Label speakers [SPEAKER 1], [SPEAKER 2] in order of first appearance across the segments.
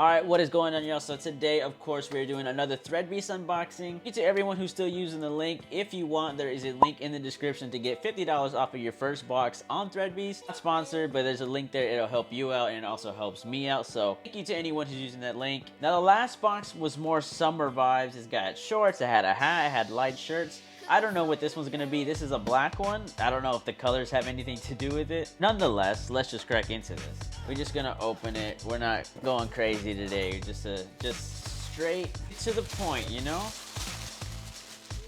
[SPEAKER 1] Alright, what is going on, y'all? So today, of course, we're doing another Threadbeast unboxing. Thank you to everyone who's still using the link. If you want, there is a link in the description to get $50 off of your first box on Threadbeast. Not sponsored, but there's a link there. It'll help you out and it also helps me out. So thank you to anyone who's using that link. Now, the last box was more summer vibes. It's got shorts, it had a hat, it had light shirts. I don't know what this one's gonna be. This is a black one. I don't know if the colors have anything to do with it. Nonetheless, let's just crack into this. We're just gonna open it. We're not going crazy today. Just straight to the point, you know?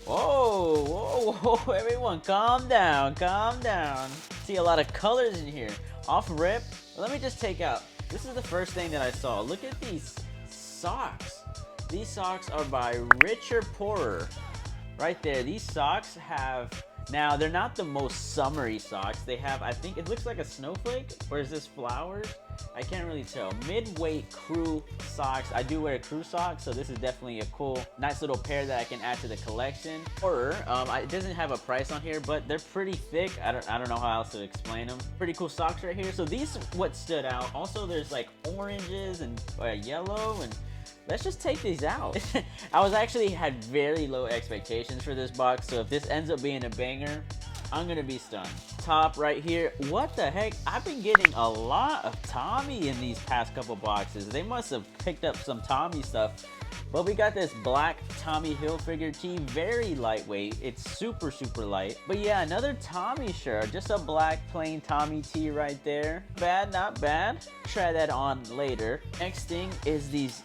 [SPEAKER 1] Whoa, whoa, whoa, everyone, calm down, calm down. See a lot of colors in here. Off rip. Let me just take out. This is the first thing that I saw. Look at these socks. These socks are by Richer Poorer. Right there, these socks have, now they're not the most summery socks. They have, I think it looks like a snowflake, or is this flowers? I can't really tell. Mid-weight crew socks. I do wear crew socks, so this is definitely a cool, nice little pair that I can add to the collection. Or, it doesn't have a price on here, but they're pretty thick. I don't know how else to explain them. Pretty cool socks right here. So these, what stood out. Also, there's like oranges and yellow and. Let's just take these out. I actually had very low expectations for this box, so if this ends up being a banger, I'm gonna be stunned. Top right here, what the heck? I've been getting a lot of Tommy in these past couple boxes. They must have picked up some Tommy stuff. But we got this black Tommy Hilfiger tee, very lightweight. It's super, super light. But yeah, another Tommy shirt, just a black plain Tommy tee right there. Bad, not bad. Try that on later. Next thing is these.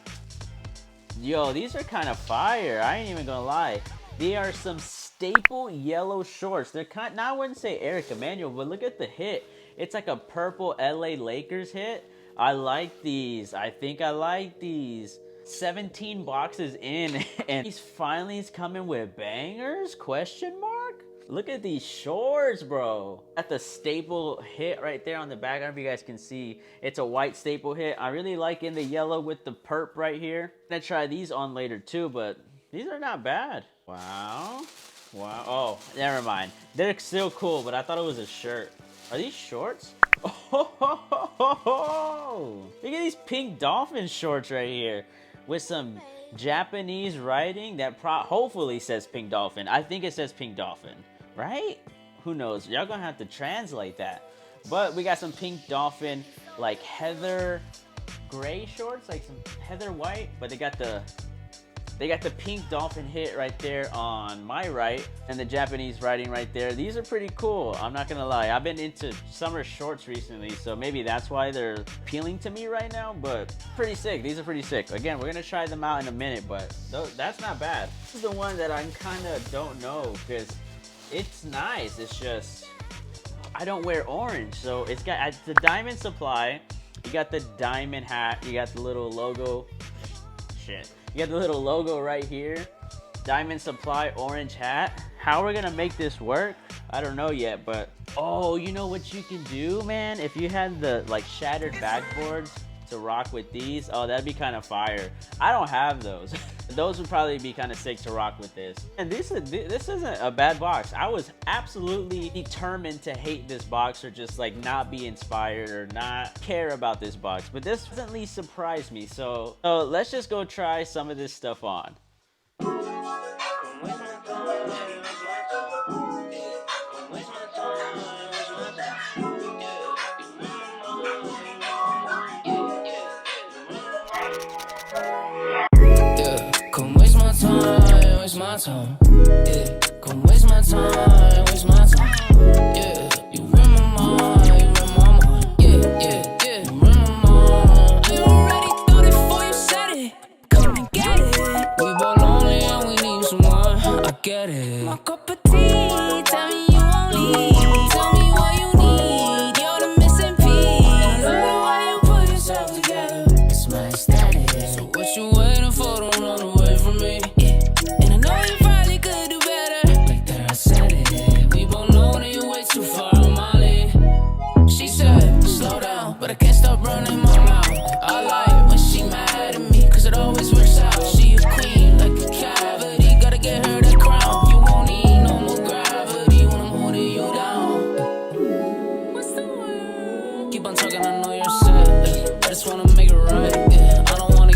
[SPEAKER 1] Yo, these are kind of fire. I ain't even gonna lie. They are some staple yellow shorts. They're kind, now I wouldn't say Eric Emanuel, but look at the hit. It's like a purple LA Lakers hit. I like these. I think I like these. 17 boxes in, and these finally is coming with bangers? Question mark? Look at these shorts, bro. At the staple hit right there on the back. I don't know if you guys can see. It's a white staple hit. I really like in the yellow with the perp right here. I'm gonna try these on later too, but these are not bad. Wow. Wow. Oh, never mind. They're still cool, but I thought it was a shirt. Are these shorts? Oh, look at these pink Dolphin shorts right here with some Japanese writing that hopefully says Pink Dolphin. I think it says Pink Dolphin. Right? Who knows? Y'all gonna have to translate that. But we got some Pink Dolphin, like heather gray shorts, like some heather white, but they got the Pink Dolphin hit right there on my right, and the Japanese writing right there. These are pretty cool. I'm not gonna lie. I've been into summer shorts recently, so maybe that's why they're appealing to me right now, but pretty sick. These are pretty sick. Again, we're gonna try them out in a minute, but that's not bad. This is the one that I kind of don't know, because it's nice. It's just, I don't wear orange, so it's got the diamond supply. You got the diamond hat. You got the little logo. Shit. You got the little logo right here. Diamond supply, orange hat. How we're gonna make this work? I don't know yet, but oh, you know what you can do, man? If you had the like shattered backboards to rock with these, oh, that'd be kind of fire. I don't have those. Those would probably be kind of sick to rock with this. And this isn't a bad box. I was absolutely determined to hate this box or just like not be inspired or not care about this box. But this pleasantly surprised me. So let's just go try some of this stuff on.
[SPEAKER 2] My time, yeah. Come waste my time, waste my time, yeah. You run my mind, you run my mind, yeah, yeah, yeah. You run my mind. I already thought it before you said it. Come and get it. We both lonely and we need someone. I get it. My cup of tea, tell me you won't leave. Tell me what you need. You're the missing piece. I love the way you put yourself together. It's my aesthetic. So what you waiting for? Don't run away from me. But I can't stop running my mouth. I like when she mad at me, cause it always works out. She a queen like a cavity, gotta get her the crown. You won't need no more gravity when I'm holding you down. What's the word? Keep on talking, I know you're sad. I just wanna make it right. I don't wanna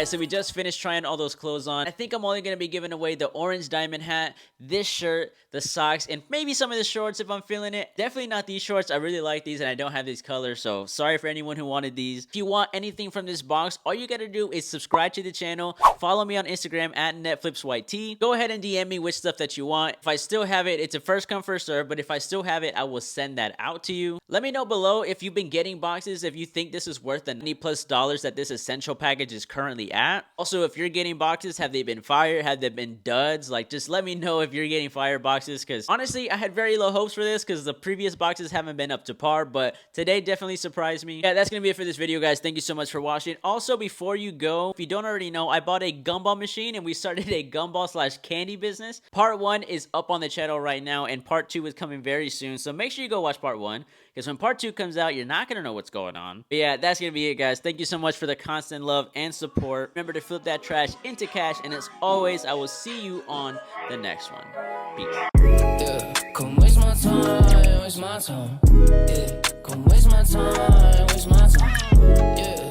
[SPEAKER 1] Alright, so we just finished trying all those clothes on. I think I'm only going to be giving away the orange diamond hat, this shirt, the socks, and maybe some of the shorts if I'm feeling it. Definitely not these shorts. I really like these and I don't have these colors, so sorry for anyone who wanted these. If you want anything from this box, all you got to do is subscribe to the channel, follow me on Instagram at netflipsyt. Go ahead and DM me which stuff that you want. If I still have it, it's a first come first serve, but if I still have it, I will send that out to you. Let me know below if you've been getting boxes, if you think this is worth the $90+ that this essential package is currently at. Also, if you're getting boxes, have they been fire? Have they been duds? Like, just let me know if you're getting fire boxes, because honestly, I had very low hopes for this because the previous boxes haven't been up to par, but today definitely surprised me. Yeah, that's gonna be it for this video, guys. Thank you so much for watching. Also, before you go, if you don't already know, I bought a gumball machine and we started a gumball / candy business. Part 1 is up on the channel right now and part 2 is coming very soon, so make sure you go watch part 1, because when part 2 comes out, you're not gonna know what's going on. But yeah, that's gonna be it, guys. Thank you so much for the constant love and support. Remember to flip that trash into cash, and as always, I will see you on the next one. Peace.
[SPEAKER 2] Yeah, come waste my time, waste my time. Yeah, come waste my time, waste my time. Yeah.